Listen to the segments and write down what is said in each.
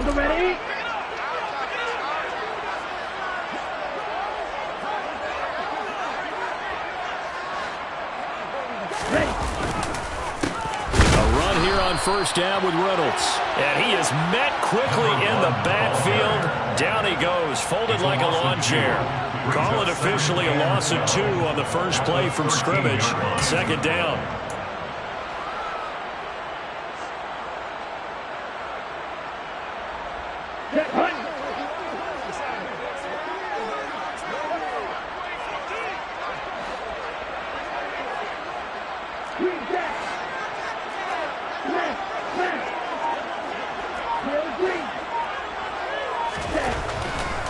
the ready. First down with Reynolds. And he is met quickly in the backfield. Down he goes, folded like a lawn chair. Call it officially a loss of 2 on the first play from scrimmage. Second down.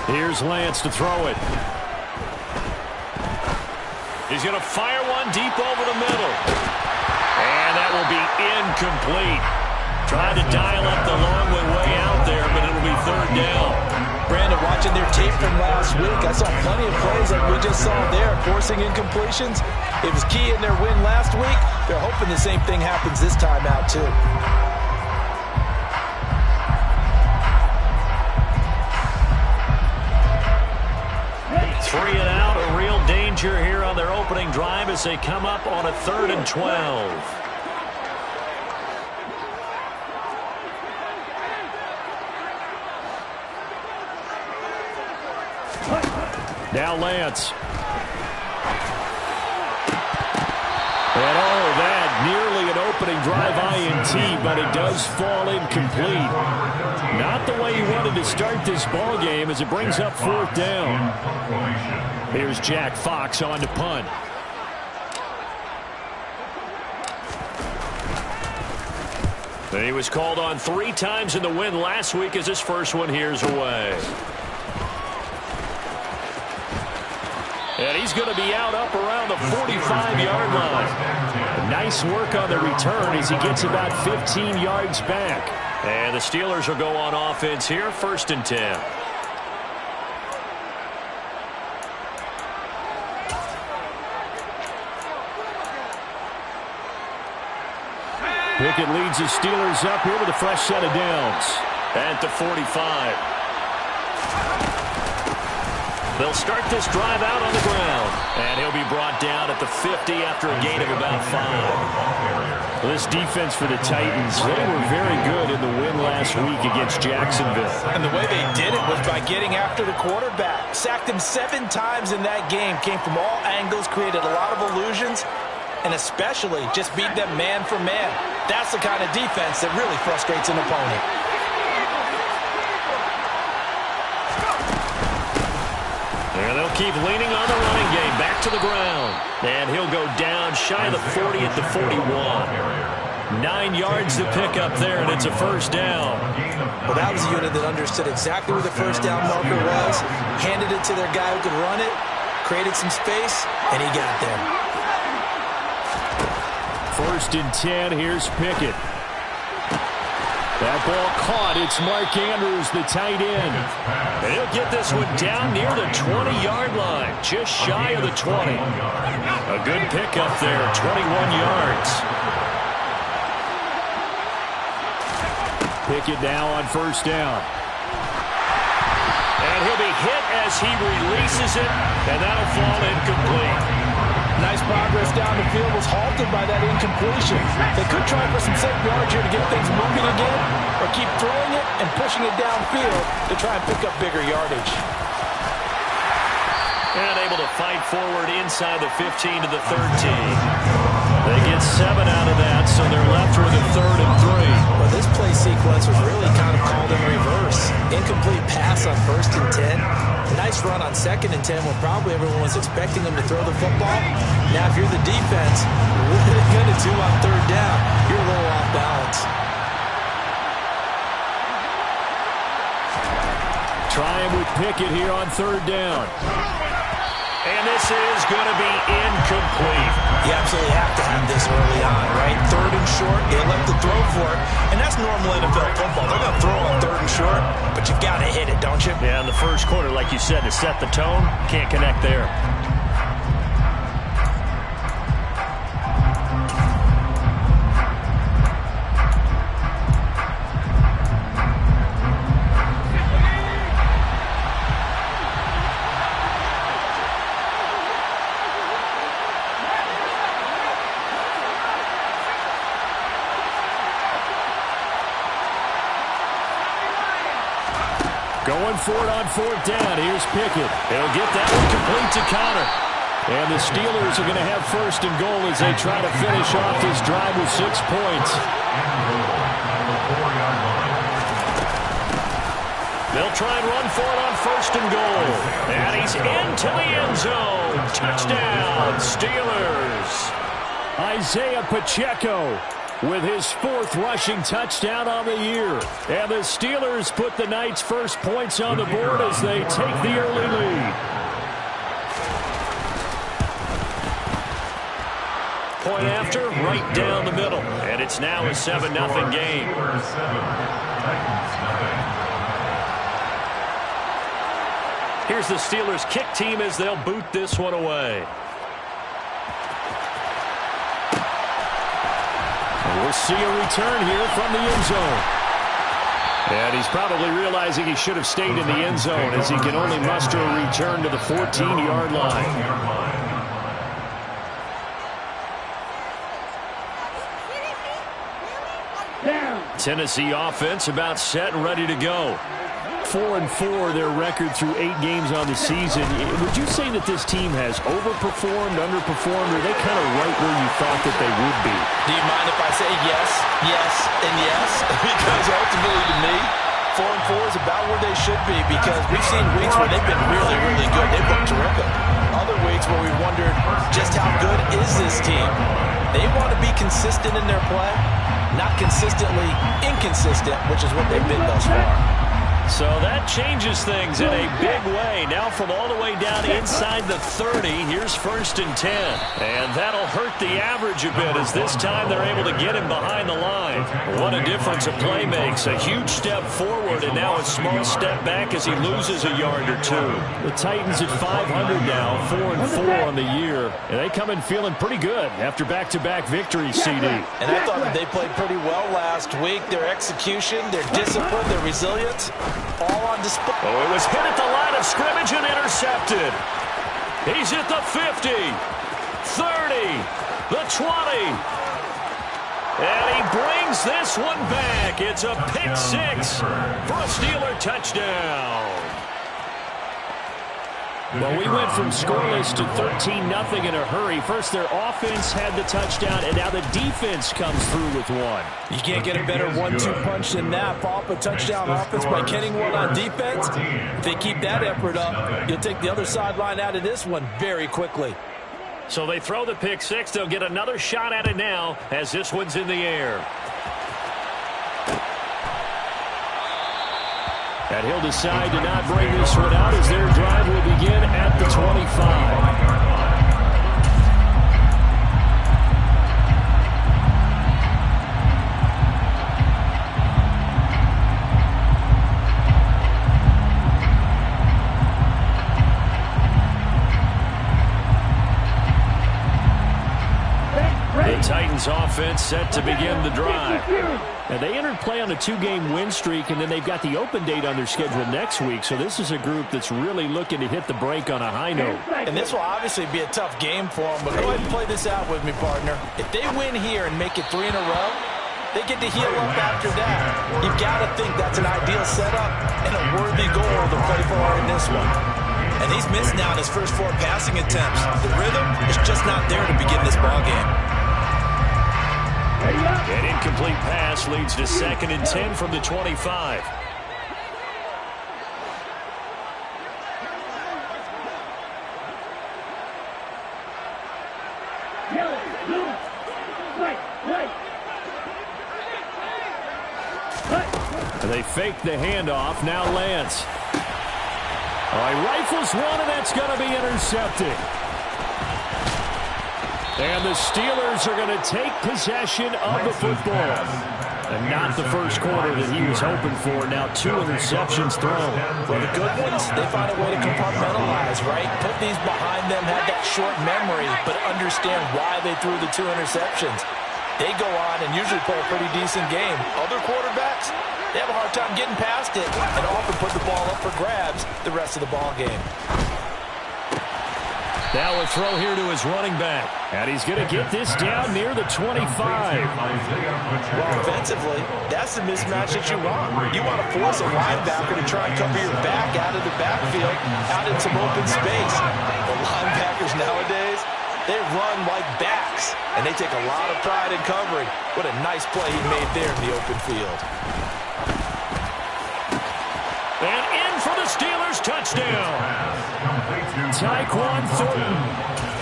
Here's Lance to throw it. He's going to fire one deep over the middle. And that will be incomplete. Tried to dial up the long way out there, but it'll be third down. Brandon, watching their tape from last week, I saw plenty of plays like we just saw there, forcing incompletions. It was key in their win last week. They're hoping the same thing happens this time out, too. 3 and out, a real danger here on their opening drive as they come up on a 3rd and 12. Now Lance. And that nearly an opening drive INT, but it does fall incomplete. Not the way he wanted to start this ball game as it brings up 4th down. Here's Jack Fox on to punt. He was called on 3 times in the win last week as his first one here's away. And he's going to be out up around the 45-yard line. Nice work on the return as he gets about 15 yards back. And the Steelers will go on offense here, 1st and 10. Pickett leads the Steelers up here with a fresh set of downs. At the 45. They'll start this drive out on the ground. And he'll be brought down at the 50 after a gain of about 5. Well, this defense for the Titans, they were very good in the win last week against Jacksonville. And the way they did it was by getting after the quarterback. Sacked him 7 times in that game. Came from all angles, created a lot of illusions, and especially just beat them man for man. That's the kind of defense that really frustrates an opponent. And they'll keep leaning on the running game. Back to the ground. And he'll go down shy of the 40 at the 41. 9 yards to pick up there, and it's a first down. Well, that was a unit that understood exactly where the first down marker was, handed it to their guy who could run it, created some space, and he got there. 1st and 10, here's Pickett. That ball caught. It's Mark Andrews, the tight end. And he'll get this one down near the 20-yard line, just shy of the 20. A good pickup there, 21 yards. Pickett now on 1st down. And he'll be hit as he releases it, and that'll fall incomplete. Nice progress down the field, was halted by that incompletion. They could try for some safe yards here to get things moving again, or keep throwing it and pushing it downfield to try and pick up bigger yardage. And able to fight forward inside the 15 to the 13. They get 7 out of that, so they're left with a 3rd and 3. Well, this play sequence was really kind of called in reverse. Incomplete pass on 1st and 10. Nice run on 2nd and 10 when probably everyone was expecting them to throw the football. Now, if you're the defense, what are they going to do on 3rd down? You're a little off balance. Trying with Pickett here on 3rd down. And this is going to be incomplete. You absolutely have to have this early on, right? 3rd and short, they elect to throw for it. And that's normal NFL football. They're going to throw on 3rd and short, but you got to hit it, don't you? Yeah, in the first quarter, like you said, to set the tone, can't connect there. Going for it on fourth down. Here's Pickett. He'll get that one complete to Connor. And the Steelers are going to have first and goal as they try to finish off this drive with 6 points. They'll try and run for it on first and goal. And he's into the end zone. Touchdown, Steelers. Isaiah Pacheco with his 4th rushing touchdown on the year. And the Steelers put the Knights' first points on the board as they take the early lead. Point after, right down the middle. And it's now a 7-0 game. Here's the Steelers' kick team as they'll boot this one away. We'll see a return here from the end zone. And he's probably realizing he should have stayed in the end zone as he can only muster a return to the 14-yard line. Tennessee offense about set and ready to go. 4-4 their record through 8 games on the season. Would you say that this team has overperformed, underperformed, or are they kind of right where you thought that they would be? Do you mind if I say yes, yes, and yes? Because ultimately to me, 4-4 is about where they should be because we've seen weeks where they've been really, really good. They've looked terrific. Other weeks where we wondered just how good is this team. They want to be consistent in their play, not consistently inconsistent, which is what they've been thus far. So that changes things in a big way. Now from all the way down inside the 30, here's first and 10. And that'll hurt the average a bit as this time they're able to get him behind the line. What a difference a play makes. A huge step forward and now a small step back as he loses a yard or two. The Titans at 500 now, 4-4 on the year. And they come in feeling pretty good after back-to-back victories, CD. And I thought that they played pretty well last week. Their execution, their discipline, their resilience, all on display. Oh, it was hit at the line of scrimmage and intercepted. He's at the 50, 30, the 20. And he brings this one back. It's a pick 6 for a Steeler touchdown. Well, we went from scoreless to 13-0 in a hurry. First, their offense had the touchdown, and now the defense comes through with one. You can't get a better 1-2 punch than that. Pop a touchdown offense by getting one on defense. If they keep that effort up, you'll take the other sideline out of this one very quickly. So they throw the pick 6. They'll get another shot at it now as this one's in the air. And he'll decide to not bring this one out as their drive will begin at the 25. The Titans offense set to begin the drive. And they entered play on a 2-game win streak, and then they've got the open date on their schedule next week. So this is a group that's really looking to hit the break on a high note. And this will obviously be a tough game for them, but go ahead and play this out with me, partner. If they win here and make it 3 in a row, they get to heal up after that. You've got to think that's an ideal setup and a worthy goal to play for in this one. And he's missed now in his first 4 passing attempts. The rhythm is just not there to begin this ball game. An incomplete pass leads to 2nd and 10 from the 25. They fake the handoff. Now Lance. He rifles one, and that's going to be intercepted. And the Steelers are going to take possession of the football. And not the first quarter that he was hoping for. Now 2 interceptions thrown. Well, the good ones, they find a way to compartmentalize, right? Put these behind them, have that short memory, but understand why they threw the 2 interceptions. They go on and usually play a pretty decent game. Other quarterbacks, they have a hard time getting past it and often put the ball up for grabs the rest of the ball game. Now a throw here to his running back. And he's going to get this down near the 25. Well, offensively, that's the mismatch that you want. You want to force a linebacker to try and cover your back out of the backfield, out in some open space. The linebackers nowadays, they run like backs, and they take a lot of pride in covering. What a nice play he made there in the open field. And in for the Steelers touchdown. Tyquan Thornton,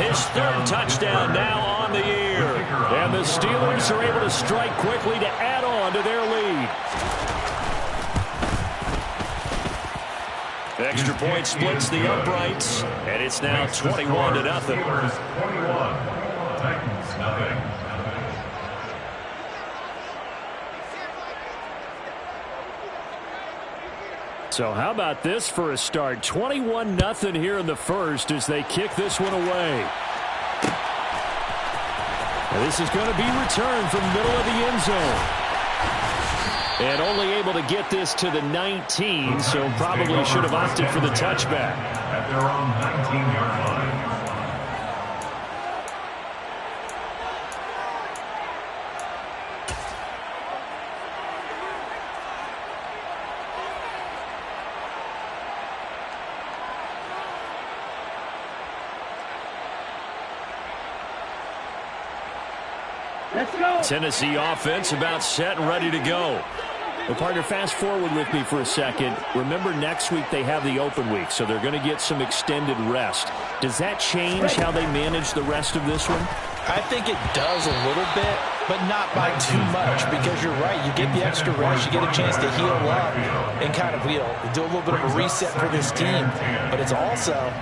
his third touchdown now on the year. And the Steelers are able to strike quickly to add on to their lead. Extra point splits the uprights, and it's now 21-0. So how about this for a start? 21-0 here in the first as they kick this one away. And this is going to be returned from middle of the end zone. And only able to get this to the 19, so probably should have opted for the touchback. At their own 19-yard line. Let's go. Tennessee offense about set and ready to go. Well, partner, fast forward with me for a second. Remember, next week they have the open week, so they're going to get some extended rest. Does that change how they manage the rest of this one? I think it does a little bit, but not by too much, because you're right. You get the extra rest, you get a chance to heal up and kind of, do a little bit of a reset for this team. But it's also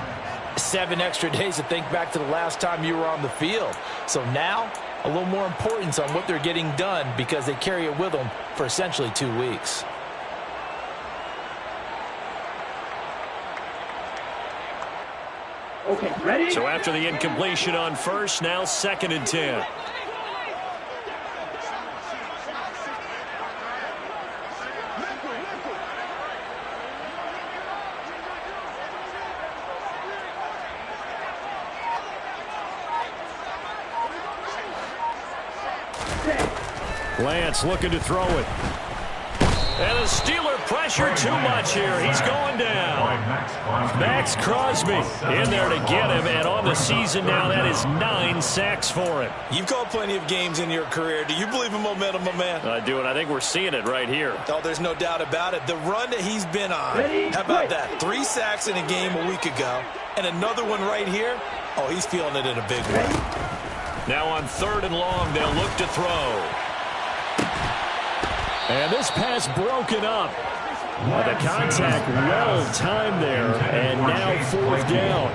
7 extra days to think back to the last time you were on the field. So now, a little more importance on what they're getting done because they carry it with them for essentially 2 weeks. Okay, ready? So after the incompletion on first, now 2nd and 10. Lance looking to throw it. And the Steeler pressure too much here. He's going down. Max Crosby in there to get him. And on the season now, that is 9 sacks for him. You've called plenty of games in your career. Do you believe in momentum, my man? I do, and I think we're seeing it right here. Oh, there's no doubt about it. The run that he's been on. How about that? 3 sacks in a game a week ago. And another one right here. Oh, he's feeling it in a big way. Now on 3rd and long, they'll look to throw. And this pass broken up. The contact well timed there. And now 4th down.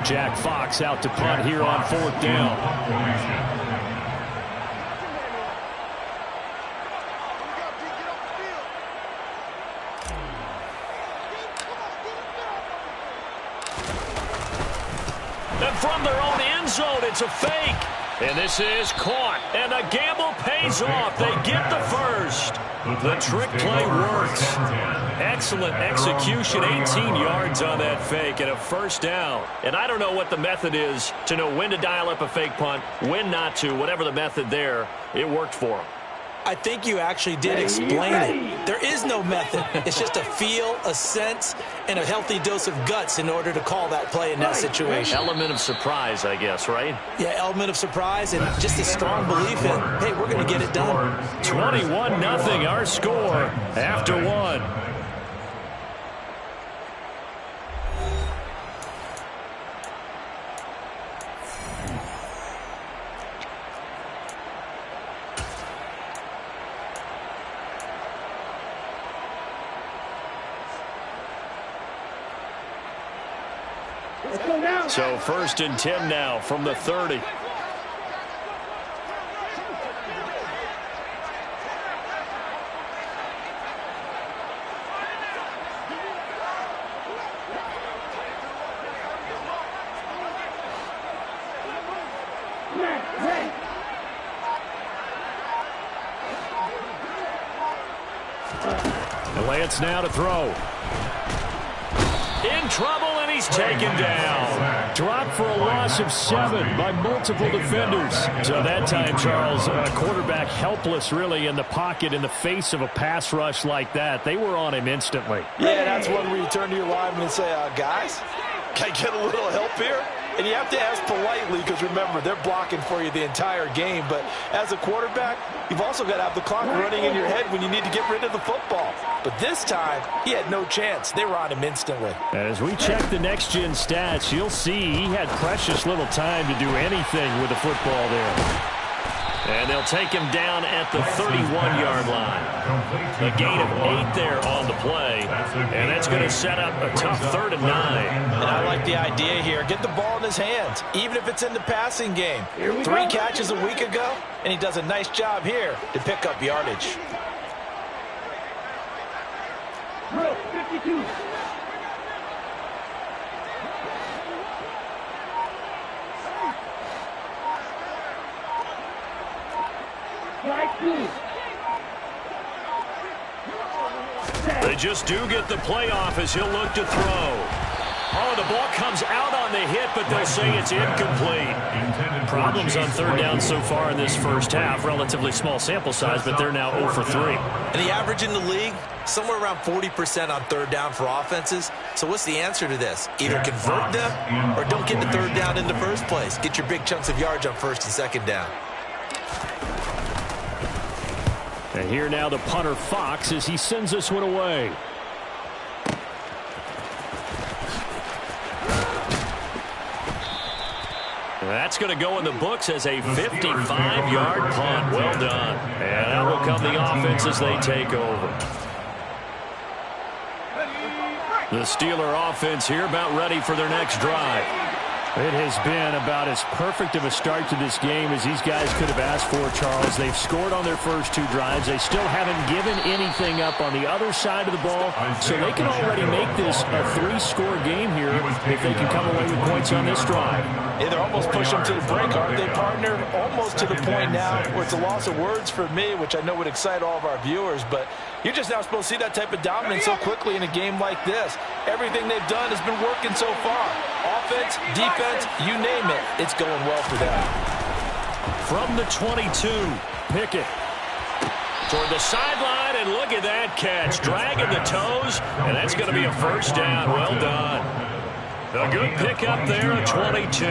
Jack Fox out to punt here on 4th down. And from their own end zone, it's a fake. And this is caught. And the gamble pays off. They get the first. The trick play works. Excellent execution. 18 yards on that fake and a 1st down. And I don't know what the method is to know when to dial up a fake punt, when not to. Whatever the method there, it worked for them. I think you actually did explain it. There is no method. It's just a feel, a sense, and a healthy dose of guts in order to call that play in that situation. Element of surprise, I guess, right? Yeah, element of surprise and just a strong belief in, hey, we're going to get it done. 21-0, our score after 1. So 1st and 10 now from the 30. And Lance now to throw. In trouble, and he's taken down. Dropped for a loss of 7 by multiple defenders. So that time, Charles, a quarterback helpless really in the pocket in the face of a pass rush like that. They were on him instantly. Yeah, that's one where you turn to your lineman and say, guys, can I get a little help here? And you have to ask politely because, remember, they're blocking for you the entire game. But as a quarterback, you've also got to have the clock running in your head when you need to get rid of the football. But this time, he had no chance. They were on him instantly. As we check the next-gen stats, you'll see he had precious little time to do anything with the football there. And they'll take him down at the 31-yard line. A gain of 8 there on the play. And that's going to set up a tough 3rd and 9. And I like the idea here. Get the ball in his hands, even if it's in the passing game. 3 catches a week ago, and he does a nice job here to pick up yardage. 52. They just do get the playoff as he'll look to throw. Oh, the ball comes out on the hit, but they'll say it's incomplete. Problems on 3rd down so far in this first half. Relatively small sample size, but they're now 0 for 3. And the average in the league, somewhere around 40% on 3rd down for offenses. So what's the answer to this? Either convert them or don't get the 3rd down in the first place. Get your big chunks of yards on 1st and 2nd down. And here now the punter Fox as he sends this one away. That's going to go in the books as a 55-yard punt. Well done. And out will come the offense as they take over. The Steeler offense here about ready for their next drive. It has been about as perfect of a start to this game as these guys could have asked for, Charles. They've scored on their first 2 drives. They still haven't given anything up on the other side of the ball, so they can already make this a 3-score game here if they can come away with points on this drive. Yeah, they're almost pushing them to the break, aren't they, partner? Almost to the point now where it's a loss of words for me, which I know would excite all of our viewers, but you're just now supposed to see that type of dominance so quickly in a game like this. Everything they've done has been working so far. Offense, defense, you name it, it's going well for them. From the 22, Pickett. Toward the sideline, and look at that catch. Dragging the toes, and that's going to be a 1st down. Well done. A good pickup there at 22.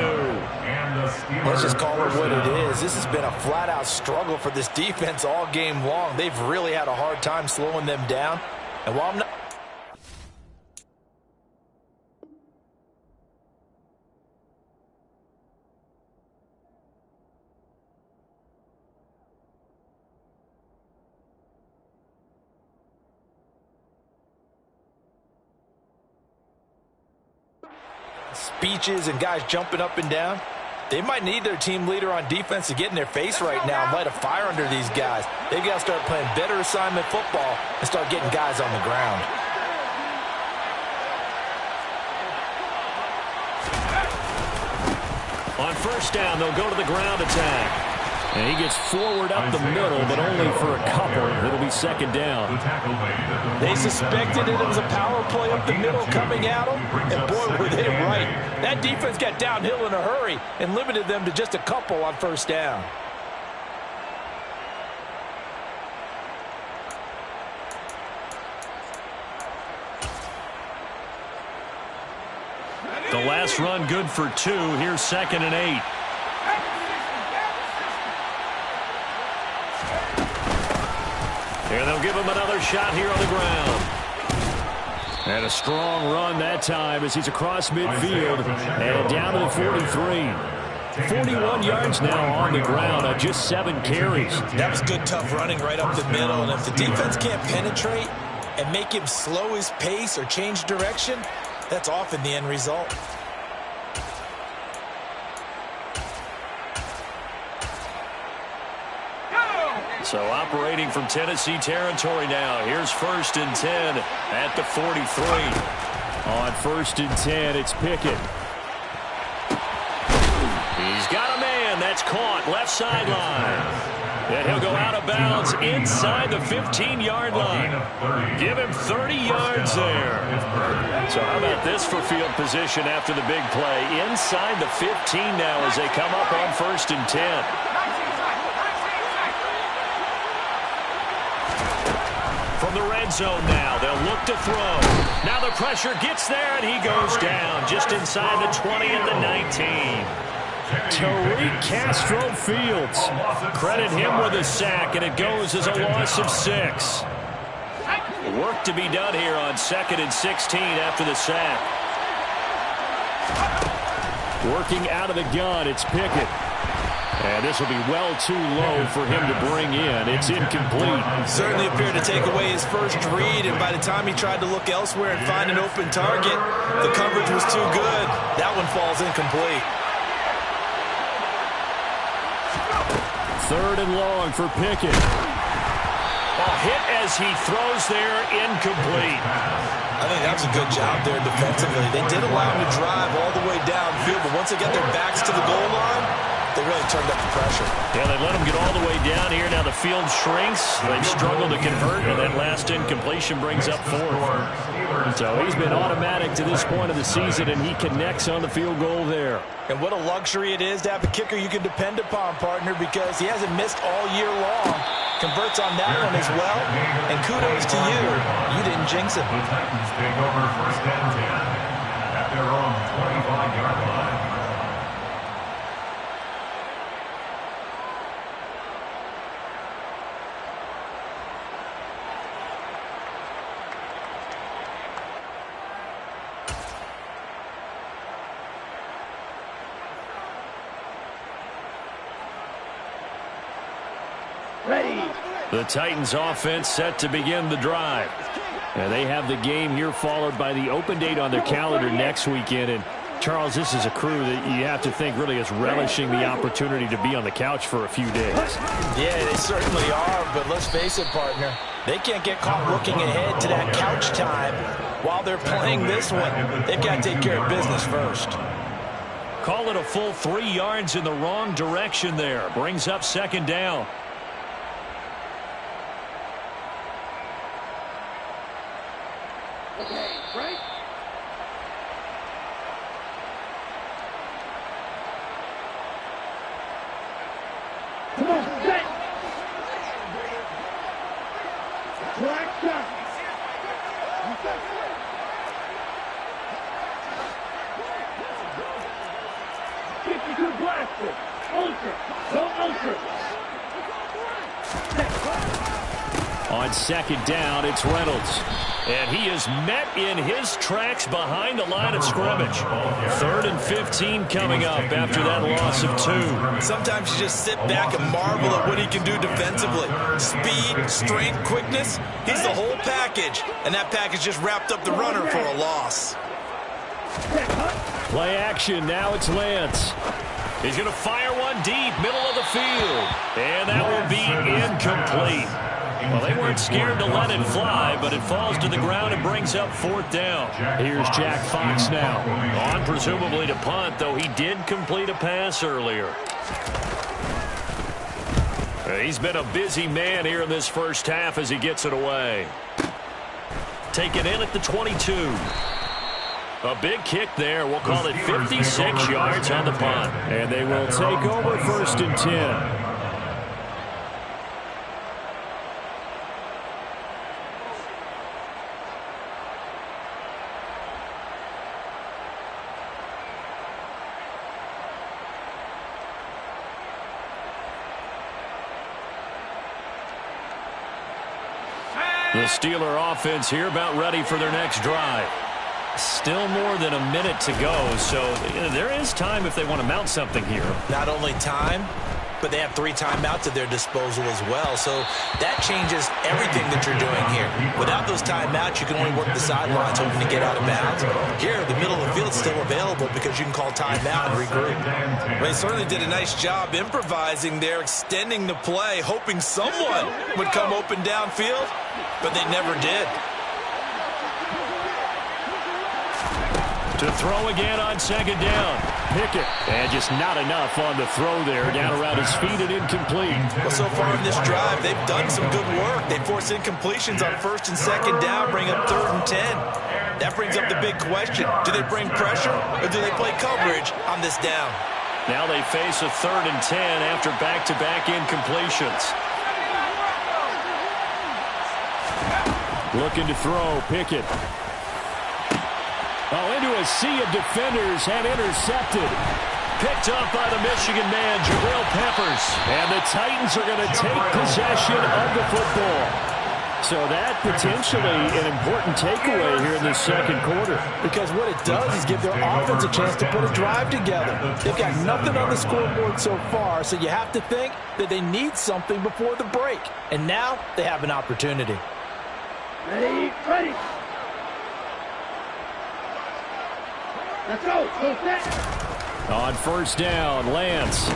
Let's just call it what it is. This has been a flat-out struggle for this defense all game long. They've really had a hard time slowing them down. And while I'm not... speeches and guys jumping up and down, they might need their team leader on defense to get in their face right now and light a fire under these guys. They've got to start playing better assignment football and start getting guys on the ground. On 1st down, they'll go to the ground attack. And he gets forward up the middle, but only for a couple. It'll be 2nd down. They suspected it was a power play up the middle coming at them, and boy, were they right. That defense got downhill in a hurry and limited them to just a couple on 1st down. The last run good for 2. Here's 2nd and 8. And they'll give him another shot here on the ground. And a strong run that time as he's across midfield and down to the 43. 41 yards now on the ground on just 7 carries. That was good, tough running right up the middle. And if the defense can't penetrate and make him slow his pace or change direction, that's often the end result. So operating from Tennessee territory now. Here's 1st and 10 at the 43. On 1st and 10, it's Pickett. He's got a man. That's caught left sideline. And he'll go out of bounds inside the 15-yard line. Give him 30 yards there. So how about this for field position after the big play? Inside the 15 now as they come up on 1st and 10. From the red zone now, they'll look to throw. Now the pressure gets there, and he goes down just inside the 20 at the 19. Tariq Castro Fields. Credit him with a sack, and it goes as a loss of 6. Work to be done here on 2nd and 16 after the sack. Working out of the gun, it's Pickett. And this will be well too low for him to bring in. It's incomplete. Certainly appeared to take away his first read, and by the time he tried to look elsewhere and find an open target, the coverage was too good. That one falls incomplete. 3rd and long for Pickett. A hit as he throws there, incomplete. I think that was a good job there defensively. They did allow him to drive all the way downfield, but once they get their backs to the goal line, they really turned up the pressure. Yeah, they let him get all the way down here. Now the field shrinks. They've struggled to convert, and that last incompletion brings up 4th. So he's been automatic to this point of the season, and he connects on the field goal there. And what a luxury it is to have a kicker you can depend upon, partner, because he hasn't missed all year long. Converts on that one as well. And kudos to you. You didn't jinx him. The Titans take over 1st and 10 at their own 25-yard line. The Titans offense set to begin the drive. And they have the game here followed by the open date on their calendar next weekend. And Charles, this is a crew that you have to think really is relishing the opportunity to be on the couch for a few days. Yeah, they certainly are, but let's face it, partner. They can't get caught looking ahead to that couch time while they're playing this one. They've got to take care of business first. Call it a full 3 yards in the wrong direction there. Brings up 2nd down. Okay, right? Come on, set! Black shot! 52 blaster! Ultra! Go ultra! On 2nd down, it's Reynolds. And he is met in his tracks behind the line of scrimmage. 3rd and 15 coming up after that loss of 2. Sometimes you just sit back and marvel at what he can do defensively. Speed, strength, quickness. He's the whole package. And that package just wrapped up the runner for a loss. Play action. Now it's Lance. He's going to fire one deep, middle of the field. And that will be incomplete. Well, they weren't scared to let it fly, but it falls to the ground and brings up 4th down. Here's Jack Fox now. On presumably to punt, though he did complete a pass earlier. He's been a busy man here in this first half as he gets it away. Taken in at the 22. A big kick there. We'll call it 56 yards on the punt. And they will take over 1st and 10. The Steeler offense here about ready for their next drive. Still more than a minute to go, so there is time if they want to mount something here. Not only time, but they have 3 timeouts at their disposal as well, so that changes everything that you're doing here. Without those timeouts, you can only work the sidelines hoping to get out of bounds. Here, the middle of the field is still available because you can call timeout and regroup. They certainly did a nice job improvising there, extending the play, hoping someone would come open downfield, but they never did. To throw again on 2nd down. Pickett. And just not enough on the throw there. Down around his feet and incomplete. Well, so far in this drive, they've done some good work. They force incompletions on 1st and 2nd down, bring up 3rd and 10. That brings up the big question. Do they bring pressure or do they play coverage on this down? Now they face a 3rd and 10 after back-to-back incompletions. Looking to throw, Pickett. Oh, into a sea of defenders and intercepted. Picked up by the Michigan man, Jabril Peppers. And the Titans are going to take possession of the football. So that potentially an important takeaway here in the 2nd quarter. Because what it does is give their offense a chance to put a drive together. They've got nothing on the scoreboard so far, so you have to think that they need something before the break. And now they have an opportunity. Ready, ready. Let's go. Go set. On 1st down, Lance.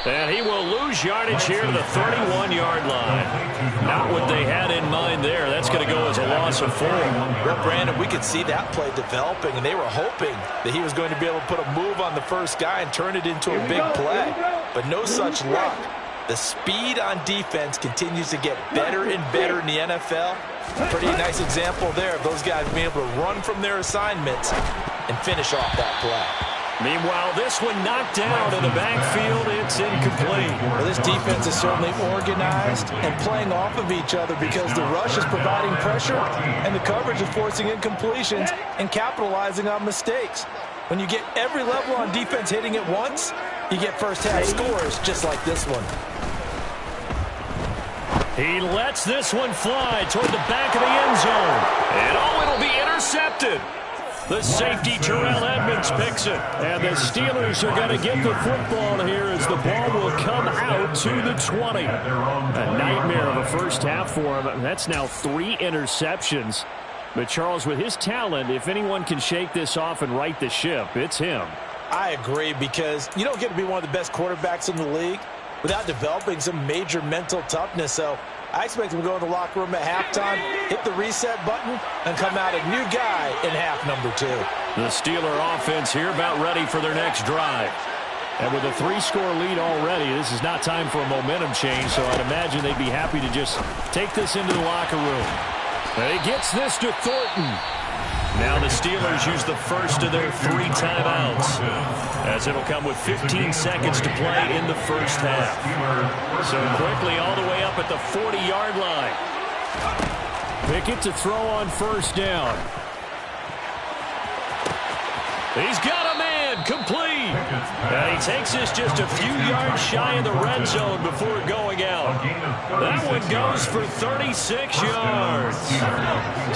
And he will lose yardage here to the 31-yard line. Not what they had in mind there. That's going to go as a loss of 4. Well, Brandon, we could see that play developing, and they were hoping that he was going to be able to put a move on the first guy and turn it into a big play. But no such luck. The speed on defense continues to get better and better in the NFL. Pretty nice example there of those guys being able to run from their assignments and finish off that play. Meanwhile, this one knocked down in the backfield. It's incomplete. Well, this defense is certainly organized and playing off of each other because the rush is providing pressure and the coverage is forcing incompletions and capitalizing on mistakes. When you get every level on defense hitting at once, you get first-half scores just like this one. He lets this one fly toward the back of the end zone. And oh, it'll be intercepted. The safety, Terrell Edmonds, picks it. And the Steelers are going to get the football here as the ball will come out to the 20. A nightmare of a first half for him. That's now 3 interceptions. But Charles, with his talent, if anyone can shake this off and right the ship, it's him. I agree, because you don't get to be one of the best quarterbacks in the league without developing some major mental toughness. So I expect him to go in the locker room at halftime, hit the reset button, and come out a new guy in half number 2. The Steeler offense here about ready for their next drive. And with a 3-score lead already, this is not time for a momentum change, so I'd imagine they'd be happy to just take this into the locker room. And he gets this to Thornton. Now the Steelers use the first of their 3 timeouts, as it'll come with 15 seconds to play in the first half. So quickly all the way up at the 40-yard line. Pickett to throw on 1st down. He's got a man, complete. And he takes this just a few yards shy of the red zone before going out. That one goes for 36 yards.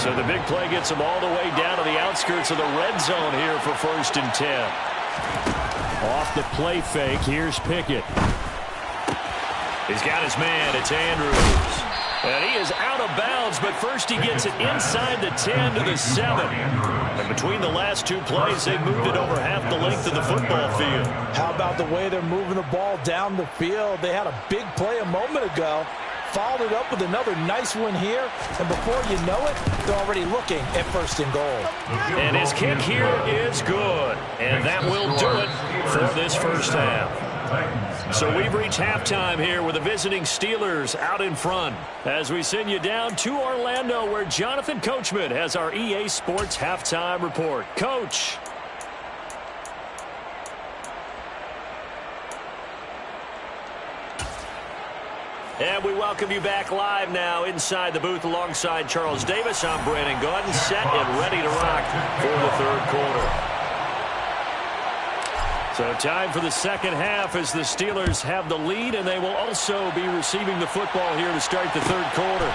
So the big play gets him all the way down to the outskirts of the red zone here for 1st and 10. Off the play fake, here's Pickett. He's got his man, it's Andrews. And he is out of bounds, but first he gets it inside the 10 to the 7. And between the last 2 plays, they moved it over half the length of the football field. How about the way they're moving the ball down the field? They had a big play a moment ago, followed it up with another nice one here, and before you know it, they're already looking at 1st and goal. And his kick here is good, and that will do it for this first half. So we've reached halftime here with the visiting Steelers out in front as we send you down to Orlando, where Jonathan Coachman has our EA Sports halftime report. Coach. And we welcome you back live now inside the booth alongside Charles Davis. I'm Brandon Gaudin, set and ready to rock for the 3rd quarter. So time for the 2nd half as the Steelers have the lead, and they will also be receiving the football here to start the 3rd quarter.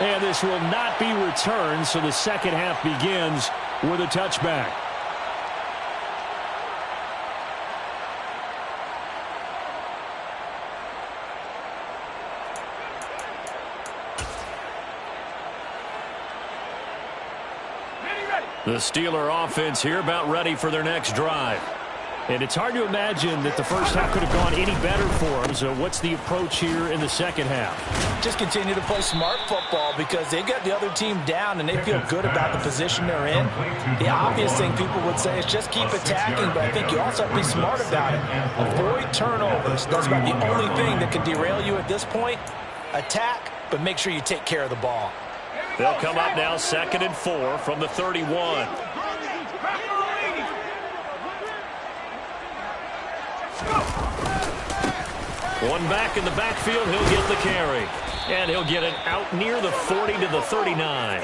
And this will not be returned, so the 2nd half begins with a touchback. The Steeler offense here about ready for their next drive. And it's hard to imagine that the first half could have gone any better for them. So what's the approach here in the second half? Just continue to play smart football because they got the other team down and they feel good about the position they're in. The obvious thing people would say is just keep attacking, but I think you also have to be smart about it. Avoid turnovers. That's about the only thing that can derail you at this point. Attack, but make sure you take care of the ball. They'll come up now 2nd and 4 from the 31. One back in the backfield, he'll get the carry. And he'll get it out near the 40 to the 39.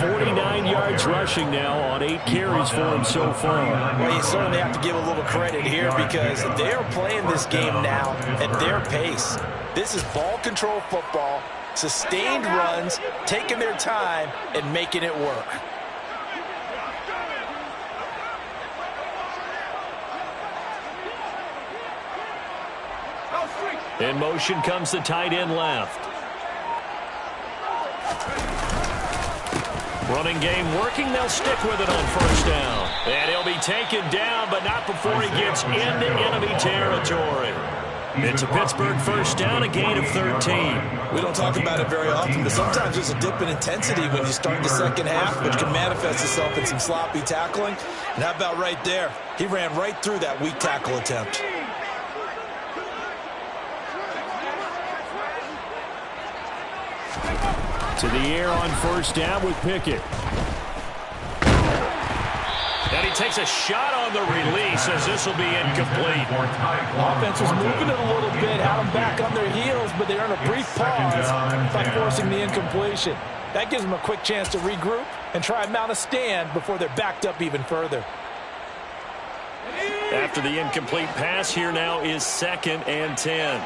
49 yards rushing now on 8 carries for him so far. Well, you certainly have to give a little credit here because they're playing this game now at their pace. This is ball control football, sustained runs, taking their time, and making it work. In motion comes the tight end left. Running game working. They'll stick with it on first down. And he'll be taken down, but not before he gets into enemy territory. It's a Pittsburgh first down, a gain of 13. We don't talk about it very often, but sometimes there's a dip in intensity when you start the second half, which can manifest itself in some sloppy tackling. And how about right there? He ran right through that weak tackle attempt. To the air on first down with Pickett. And he takes a shot on the release as this will be incomplete. Offense was moving it a little bit, had them back on their heels, but they earned a brief pause by forcing the incompletion. That gives them a quick chance to regroup and try and mount a stand before they're backed up even further. After the incomplete pass, here now is 2nd and 10.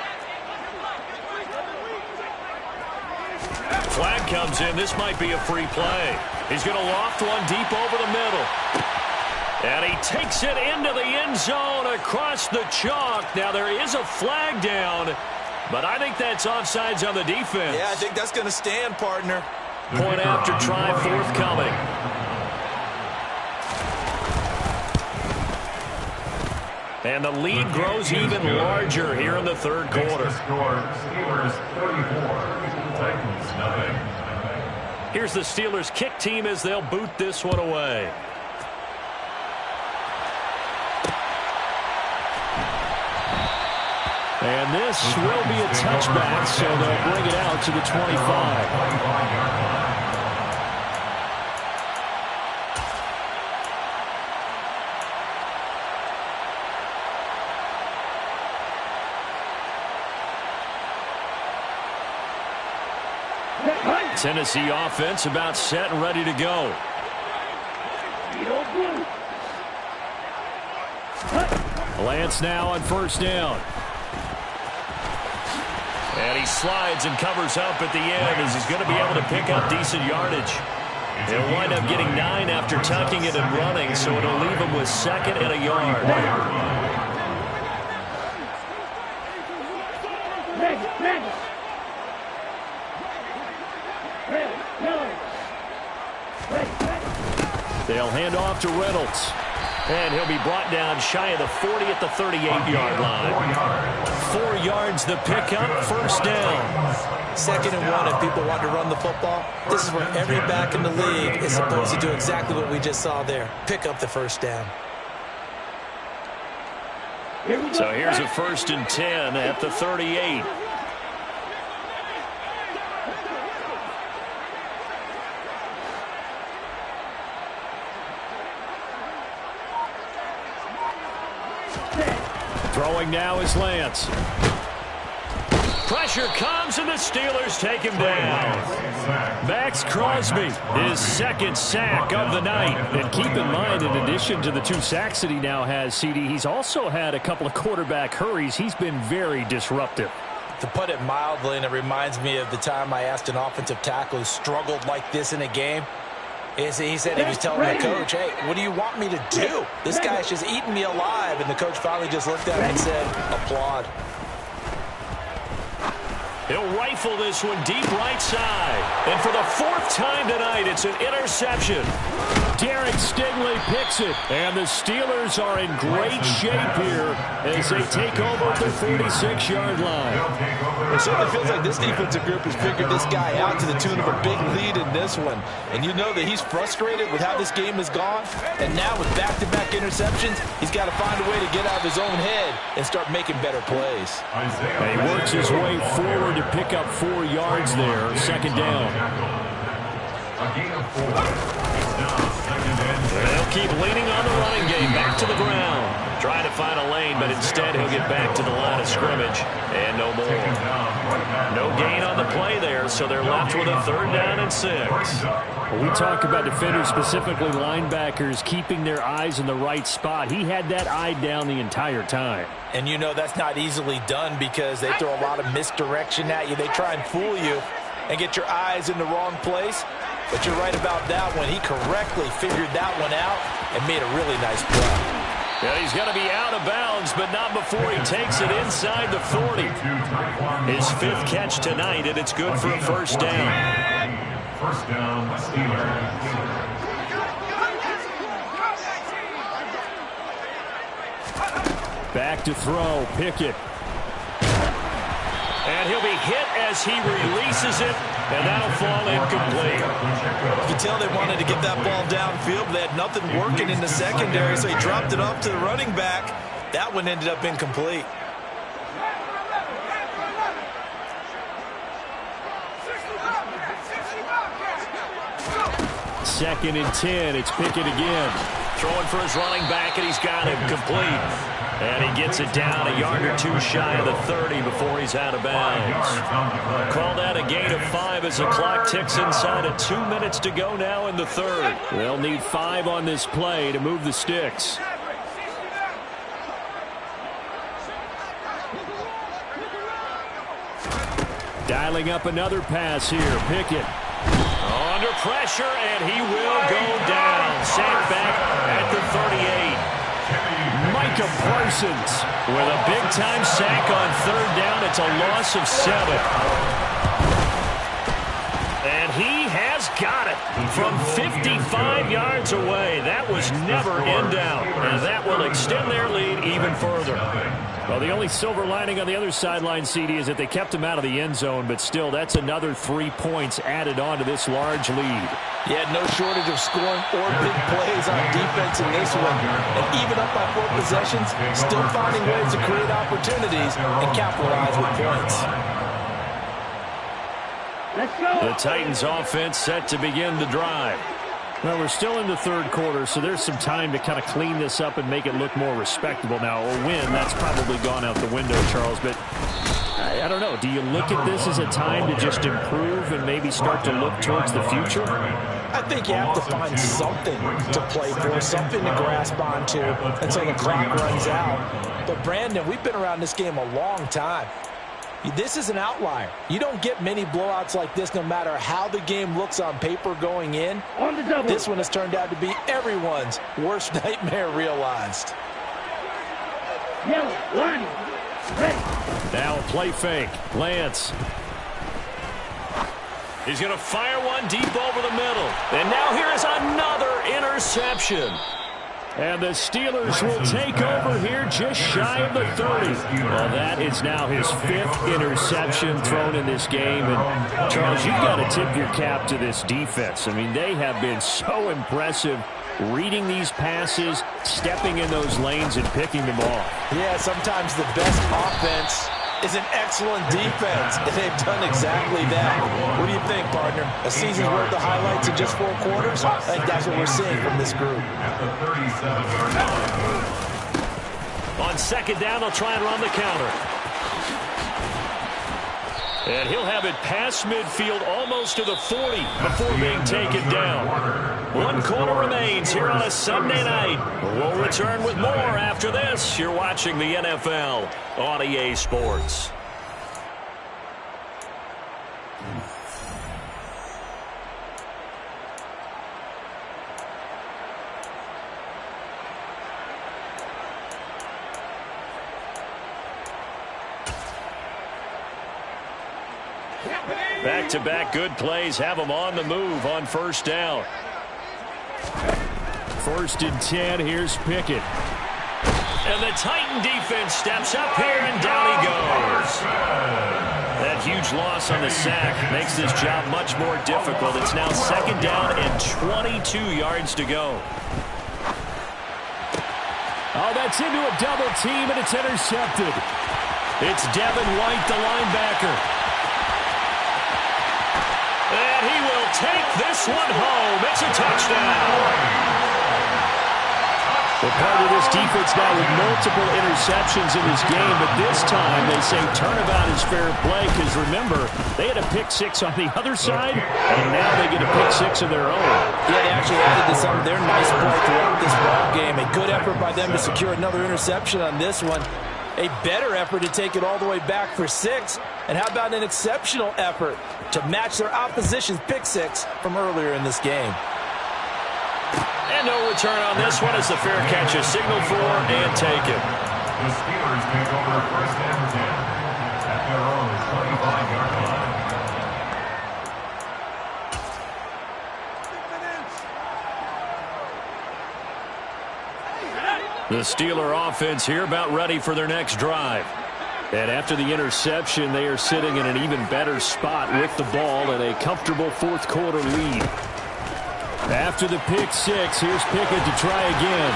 Flag comes in. This might be a free play. He's going to loft one deep over the middle. And he takes it into the end zone across the chalk. Now there is a flag down, but I think that's offsides on the defense. Yeah, I think that's going to stand, partner. Point after try forthcoming. And the lead grows even larger here in the third quarter. Steelers 34, Titans nothing. Here's the Steelers kick team as they'll boot this one away. And this will be a touchback, so they'll bring it out to the 25. Tennessee offense about set and ready to go. Lance now on first down. And he slides and covers up at the end as he's going to be able to pick up decent yardage. He'll wind up getting 9 after tucking it and running, so it'll leave him with 2nd and a yard. They'll hand off to Reynolds. And he'll be brought down shy of the 40 at the 38-yard line. 4 yards the pickup, first down. 2nd and 1 if people want to run the football. This is where every back in the league is supposed to do exactly what we just saw there. Pick up the first down. So here's a 1st and 10 at the 38. Throwing now is Lance. Pressure comes, and the Steelers take him down. Max Crosby, his 2nd sack of the night. And keep in mind, in addition to the 2 sacks that he now has, CD, he's also had a couple of quarterback hurries. He's been very disruptive. To put it mildly, and it reminds me of the time I asked an offensive tackle who struggled like this in a game. He said he was telling the coach, hey, what do you want me to do? This guy's just eating me alive. And the coach finally just looked at him and said, applaud. He'll rifle this one deep right side. And for the 4th time tonight, it's an interception. Derek Stingley picks it, and the Steelers are in great shape here as they take over at the 46-yard line. It certainly feels like this defensive group has figured this guy out to the tune of a big lead in this one. And you know that he's frustrated with how this game has gone. And now with back-to-back interceptions, he's got to find a way to get out of his own head and start making better plays. And he works his way forward to pick up 4 yards there, second down. They'll keep leaning on the running game, back to the ground. Trying to find a lane, but instead he'll get back to the line of scrimmage. And no more. No gain on the play there, so they're left with a 3rd down and 6. Well, we talk about defenders, specifically linebackers, keeping their eyes in the right spot. He had that eye down the entire time. And you know that's not easily done because they throw a lot of misdirection at you. They try and fool you and get your eyes in the wrong place. But you're right about that one. He correctly figured that one out and made a really nice play. Yeah, he's going to be out of bounds, but not before he takes it inside the 40. His 5th catch tonight, and it's good for a 1st down. First down, Steelers. Back to throw, Pickett. And he'll be hit as he releases it, and that'll fall incomplete. You can tell they wanted to get that ball downfield, but they had nothing working in the secondary, so he dropped it off to the running back. That one ended up incomplete. Second and 10, it's Pickett again. Throwing for his running back, and he's got him complete. And he gets it down a yard or 2 shy of the 30 before he's out of bounds. Call that a gain of 5 as the clock ticks inside of 2 minutes to go now in the 3rd. They'll need 5 on this play to move the sticks. Dialing up another pass here, Pickett. Under pressure, and he will go down. Sacked back at the 38. Micah Parsons with a big-time sack on 3rd down. It's a loss of 7. And he has got it from 55 yards away. That was never in doubt, and that will extend their lead even further. Well, the only silver lining on the other sideline, CD, is that they kept him out of the end zone, but still, that's another 3 points added on to this large lead. Yeah, no shortage of scoring or big plays on defense in this one. And even up by 4 possessions, still finding ways to create opportunities and capitalize with points. Let's go. The Titans offense set to begin the drive. Well, we're still in the 3rd quarter, so there's some time to kind of clean this up and make it look more respectable now. A win, that's probably gone out the window, Charles, but I don't know. Do you look at this as a time to just improve and maybe start to look towards the future? I think you have to find something to play for, something to grasp onto until the clock runs out. But, Brandon, we've been around this game a long time. This is an outlier. You don't get many blowouts like this no matter how the game looks on paper going in. On the double. This one has turned out to be everyone's worst nightmare realized. Yellow, line, ready. Now a play fake. Lance. He's going to fire one deep over the middle. And now here is another interception. And the Steelers will take over here just shy of the 30. Well, that is now his 5th interception thrown in this game. And, Charles, you've got to tip your cap to this defense. I mean, they have been so impressive reading these passes, stepping in those lanes, and picking them off. Yeah, sometimes the best offense is an excellent defense, and they've done exactly that. What do you think, partner? A season's worth of highlights in just 4 quarters? I think that's what we're seeing from this group. On 2nd down, they'll try and run the counter. And he'll have it past midfield almost to the 40 before being taken down. 1 quarter remains here on a Sunday night. We'll return with more after this. You're watching the NFL on EA Sports. Back-to-back good plays have them on the move on 1st down. 1st and 10. Here's Pickett. And the Titan defense steps up here, and down he goes. That huge loss on the sack makes this job much more difficult. It's now 2nd down and 22 yards to go. Oh, that's into a double team, and it's intercepted. It's Devin White, the linebacker. And he will take this one home. It's a touchdown. Well, part of this defense now with multiple interceptions in this game, but this time they say turnabout is fair play because, remember, they had a pick-6 on the other side, and now they get a pick-6 of their own. Yeah, they actually added to some of their nice play throughout this ball game. A good effort by them to secure another interception on this one. A better effort to take it all the way back for 6. And how about an exceptional effort to match their opposition's pick-6 from earlier in this game? And no return on this one as the fair catch is signaled for and taken. The Steelers take over 1st and 10 at their own 25-yard line. The Steeler offense here about ready for their next drive. And after the interception, they are sitting in an even better spot with the ball and a comfortable 4th quarter lead. After the pick-6, here's Pickett to try again.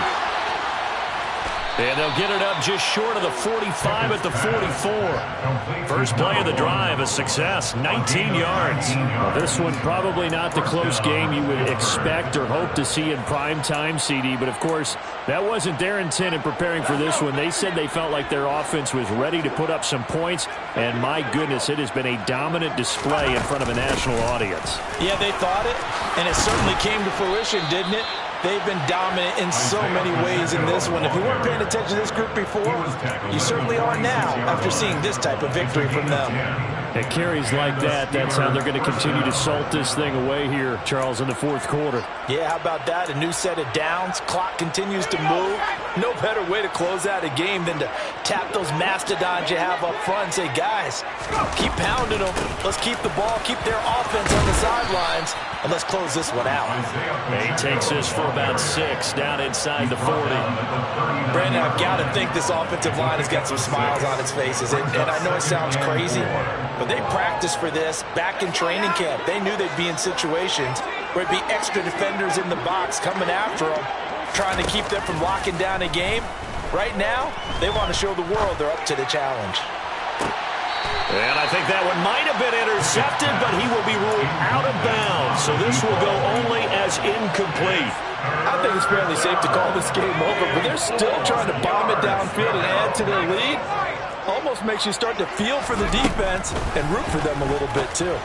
And they'll get it up just short of the 45 at the 44. First play of the drive, a success, 19 yards. Well, this one probably not the close game you would expect or hope to see in prime time, CD. But, of course, that wasn't their intent in preparing for this one. They said they felt like their offense was ready to put up some points. And, my goodness, it has been a dominant display in front of a national audience. Yeah, they thought it, and it certainly came to fruition, didn't it? They've been dominant in so many ways in this one. If you weren't paying attention to this group before, you certainly are now after seeing this type of victory from them. At carries like that, that's how they're going to continue to salt this thing away here, Charles, in the 4th quarter. Yeah, how about that? A new set of downs. Clock continues to move. No better way to close out a game than to tap those mastodons you have up front and say, guys, keep pounding them. Let's keep the ball, keep their offense on the sidelines, and let's close this one out. He takes this for about 6 down inside the 40. Brandon, I've got to think this offensive line has got some smiles on its faces. And I know it sounds crazy, but they practiced for this back in training camp. They knew they'd be in situations where it'd be extra defenders in the box coming after them, trying to keep them from locking down a game. Right now, they want to show the world they're up to the challenge. And I think that one might have been intercepted, but he will be ruled out of bounds. So this will go only as incomplete. I think it's fairly safe to call this game over, but they're still trying to bomb it downfield and add to their lead. Almost makes you start to feel for the defense and root for them a little bit, too.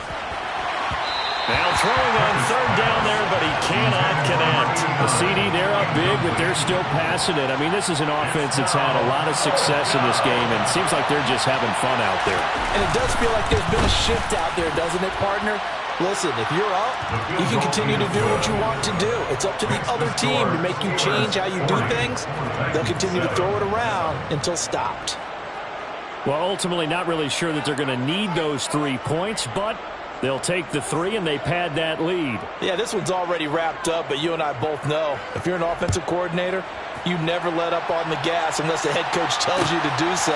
Now throwing on 3rd down there, but he cannot connect. The CD, they're up big, but they're still passing it. I mean, this is an offense that's had a lot of success in this game, and it seems like they're just having fun out there. And it does feel like there's been a shift out there, doesn't it, partner? Listen, if you're up, you can continue to do what you want to do. It's up to the other team to make you change how you do things. They'll continue to throw it around until stopped. Well, ultimately not really sure that they're going to need those 3 points, but they'll take the 3 and they pad that lead. Yeah, this one's already wrapped up, but you and I both know if you're an offensive coordinator, you never let up on the gas unless the head coach tells you to do so.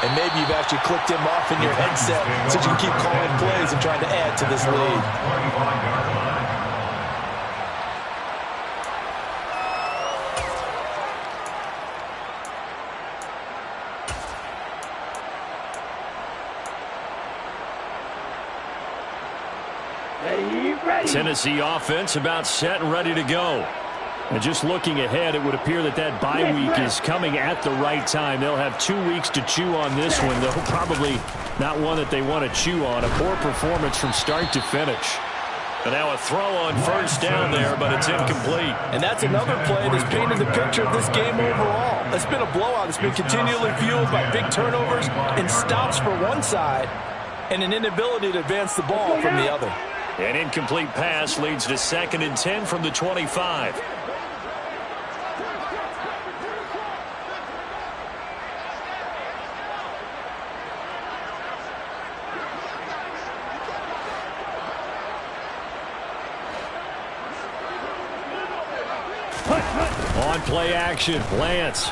And maybe you've actually clicked him off in your headset so you can keep calling plays and trying to add to this lead. Tennessee offense about set and ready to go. And just looking ahead, it would appear that that bye week is coming at the right time. They'll have 2 weeks to chew on this one, though probably not one that they want to chew on. A poor performance from start to finish. And now a throw on 1st down there, but it's incomplete. And that's another play that's painted the picture of this game overall. It's been a blowout. It's been continually fueled by big turnovers and stops for one side and an inability to advance the ball from the other. An incomplete pass leads to 2nd and 10 from the 25. play action. Lance.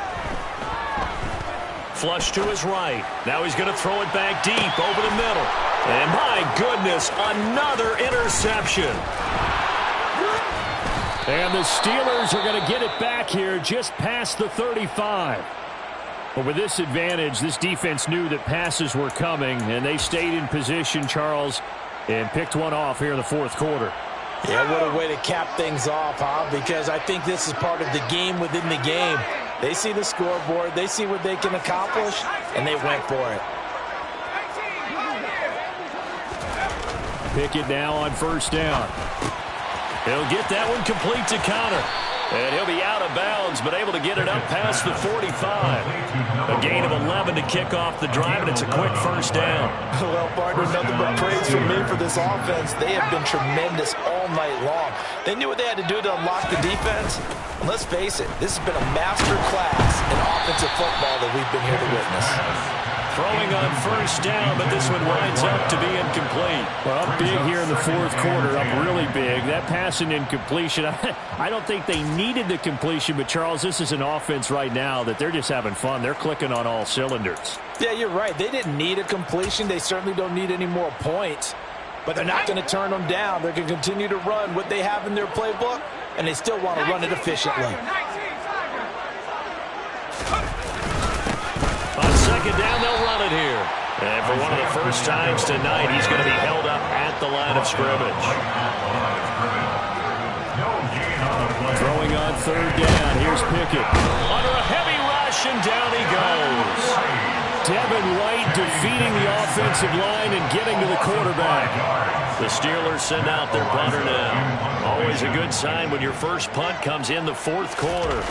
Flush to his right. Now he's going to throw it back deep over the middle. And my goodness, another interception. And the Steelers are going to get it back here just past the 35. But with this advantage, this defense knew that passes were coming, and they stayed in position, Charles, and picked one off here in the fourth quarter. Yeah, what a way to cap things off, huh? Because I think this is part of the game within the game. They see the scoreboard, they see what they can accomplish, and they went for it. Pickett now on first down. He'll get that one complete to Connor. And he'll be out of bounds, but able to get it up past the 45. A gain of 11 to kick off the drive, and it's a quick first down. Well, partner, nothing but praise from me for this offense. They have been tremendous all night long. They knew what they had to do to unlock the defense. And let's face it, this has been a master class in offensive football that we've been here to witness. Throwing on first down, but this one winds up to be incomplete. Well, up big here in the fourth quarter, up really big. That pass and incompletion, I don't think they needed the completion, but Charles, this is an offense right now that they're just having fun. They're clicking on all cylinders. Yeah, you're right. They didn't need a completion. They certainly don't need any more points, but they're not going to turn them down. They're going to continue to run what they have in their playbook, and they still want to run it efficiently. On second down, they'll run it here. And for one of the first times tonight, he's going to be held up at the line of scrimmage. Throwing on third down. Here's Pickett. Under a heavy rush, and down he goes. Devin White defeating the offensive line and getting to the quarterback. The Steelers send out their punter now. Always a good sign when your first punt comes in the fourth quarter.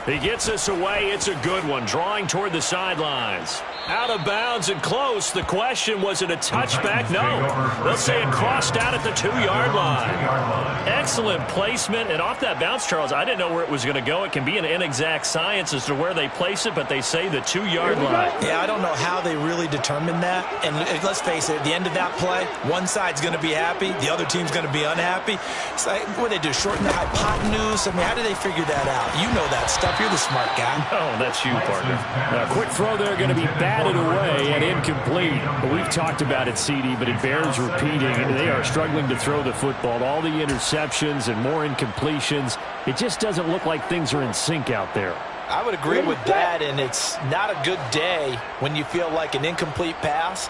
He gets us away. It's a good one. Drawing toward the sidelines. Out of bounds and close. The question, was it a touchback? No. They'll say it crossed out at the 2-yard line. Excellent placement. And off that bounce, Charles, I didn't know where it was going to go. It can be an inexact science as to where they place it, but they say the 2-yard line. Yeah, I don't know how they really determined that. And let's face it, at the end of that play, one side's going to be happy, the other team's going to be unhappy. It's like, what do they do, shorten the hypotenuse? I mean, how do they figure that out? You know that stuff. You're the smart guy. Oh, that's you, partner. A quick throw there, going to be batted away and incomplete. But we've talked about it, CD, but it bears repeating. They are struggling to throw the football. All the interceptions and more incompletions. It just doesn't look like things are in sync out there. I would agree with that, and it's not a good day when you feel like an incomplete pass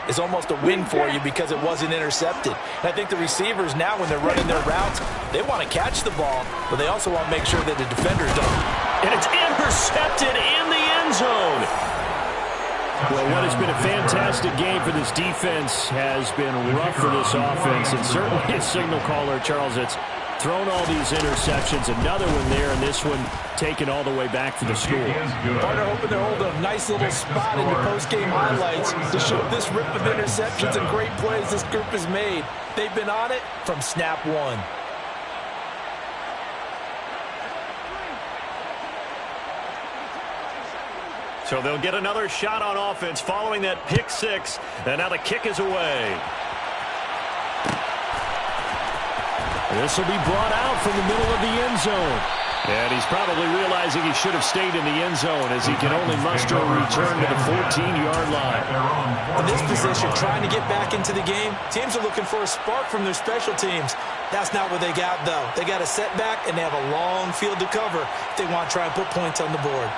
is almost a win for you because it wasn't intercepted. And I think the receivers now, when they're running their routes, they want to catch the ball, but they also want to make sure that the defenders don't. And it's intercepted in the end zone. Well, what has been a fantastic game for this defense has been rough for this offense, and certainly a signal caller, Charles, it's thrown all these interceptions. Another one there, and this one taken all the way back to the school. Partner hoping to hold a nice little spot in the post-game highlights to show this rip of interceptions and great plays this group has made. They've been on it from snap one. So they'll get another shot on offense following that pick six. And now the kick is away. This will be brought out from the middle of the end zone. And he's probably realizing he should have stayed in the end zone as he can only muster a return to the 14-yard line. In this position, trying to get back into the game, teams are looking for a spark from their special teams. That's not what they got, though. They got a setback, and they have a long field to cover if they want to try and put points on the board.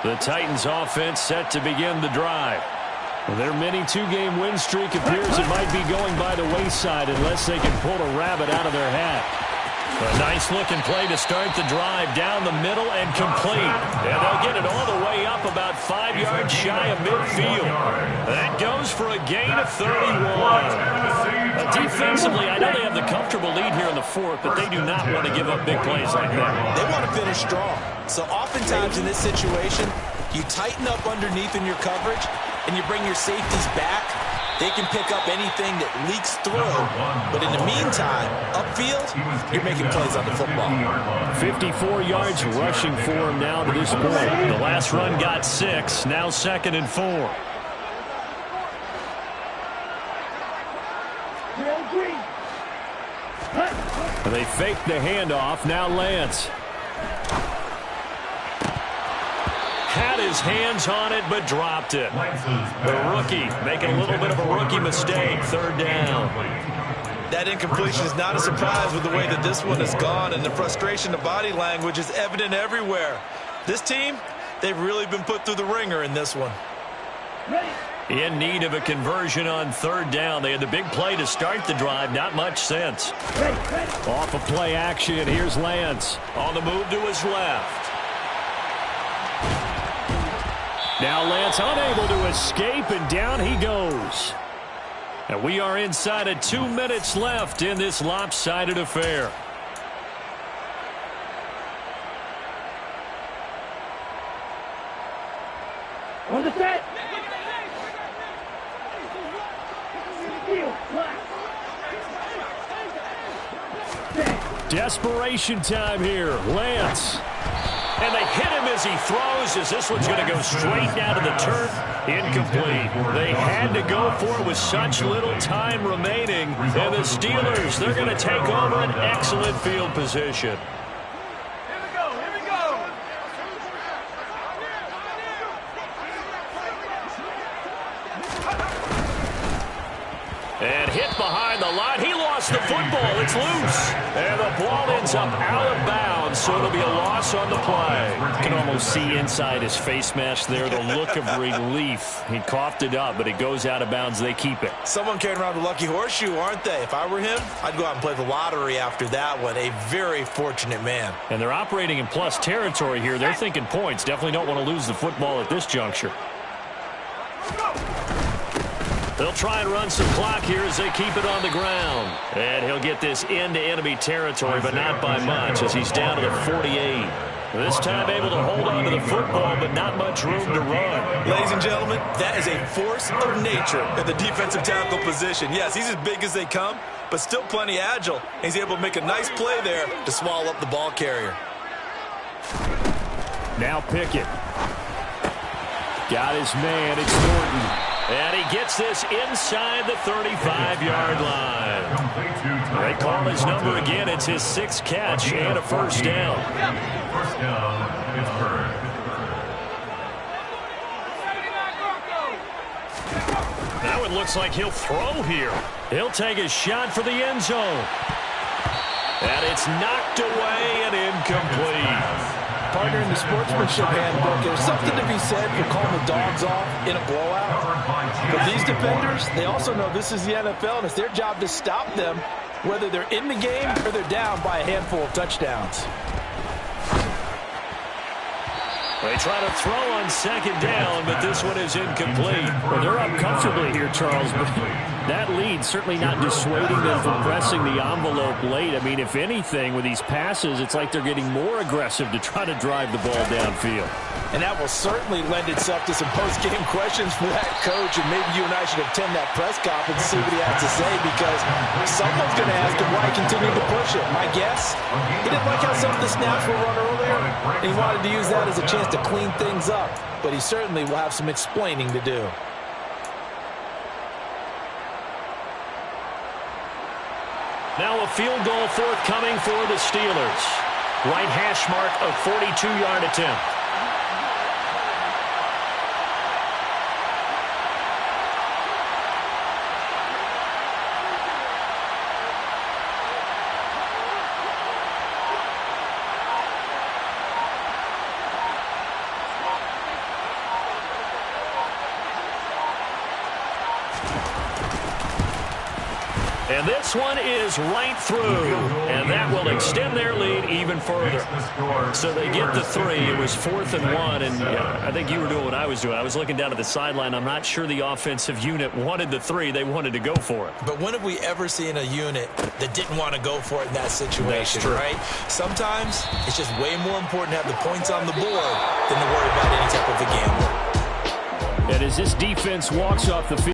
The Titans offense set to begin the drive. Well, their mini two-game win streak appears it might be going by the wayside unless they can pull a rabbit out of their hat. A nice-looking play to start the drive down the middle and complete. And they'll get it all the way up about 5 yards shy of midfield. That goes for a gain of 31. Defensively, I know they have the comfortable lead here in the fourth, but they do not want to give up big plays like that. They want to finish strong. So oftentimes in this situation, you tighten up underneath in your coverage, and you bring your safeties back. They can pick up anything that leaks through. But in the meantime, upfield, you're making plays on the football. 54 yards rushing for him now to this point. The last run got 6, now 2nd and 4. They fake the handoff. Now Lance. Had his hands on it, but dropped it. The rookie making a little bit of a rookie mistake. Third down. That incompletion is not a surprise with the way that this one has gone, and the frustration, the body language is evident everywhere. This team, they've really been put through the ringer in this one. In need of a conversion on third down. They had the big play to start the drive. Not much sense. Off of play action, here's Lance. On the move to his left. Now Lance unable to escape, and down he goes. And we are inside of 2 minutes left in this lopsided affair. On the set. Desperation time here. Lance. And they hit him as he throws, as this one's going to go straight down to the turf. Incomplete. They had to go for it with such little time remaining. And the Steelers, they're going to take over an excellent field position. And hit behind the line. He lost the football. It's loose. And the ball ends up out of bounds, so it'll be a loss on the play. You can almost see inside his face mask there the look of relief. He coughed it up, but it goes out of bounds. They keep it. Someone carrying around the lucky horseshoe, aren't they? If I were him, I'd go out and play the lottery after that one. A very fortunate man. And they're operating in plus territory here. They're thinking points. Definitely don't want to lose the football at this juncture. They'll try and run some clock here as they keep it on the ground. And he'll get this into enemy territory, but not by much, as he's down to the 48. This time able to hold on to the football, but not much room to run. Ladies and gentlemen, that is a force of nature at the defensive tackle position. Yes, he's as big as they come, but still plenty agile. He's able to make a nice play there to swallow up the ball carrier. Now Pickett. Got his man. It's Norton. And he gets this inside the 35-yard line. They call his number again. It's his 6th catch and a first down. First down, Pittsburgh. Now it looks like he'll throw here. He'll take a shot for the end zone. And it's knocked away and incomplete. Partner, in the sportsmanship handbook, there's something to be said for calling the dogs off in a blowout. But these defenders, they also know this is the NFL, and it's their job to stop them, whether they're in the game or they're down by a handful of touchdowns. They try to throw on second down, but this one is incomplete. Well, they're up comfortably here, Charles, but that lead certainly not dissuading them from pressing the envelope late. I mean, if anything, with these passes, it's like they're getting more aggressive to try to drive the ball downfield. And that will certainly lend itself to some post-game questions for that coach, and maybe you and I should attend that press conference and see what he has to say, because someone's going to ask him why he continued to push it. My guess, he didn't like how some of the snaps were run earlier, and he wanted to use that as a chance to clean things up, but he certainly will have some explaining to do. Now a field goal forthcoming for the Steelers. Right hash mark of 42-yard attempt. And this one is right through, and that will extend their lead even further. So they get the 3. It was 4th and 1, and I think you were doing what I was doing. I was looking down at the sideline. I'm not sure the offensive unit wanted the 3. They wanted to go for it. But when have we ever seen a unit that didn't want to go for it in that situation, right? Sometimes it's just way more important to have the points on the board than to worry about any type of a gamble. And as this defense walks off the field,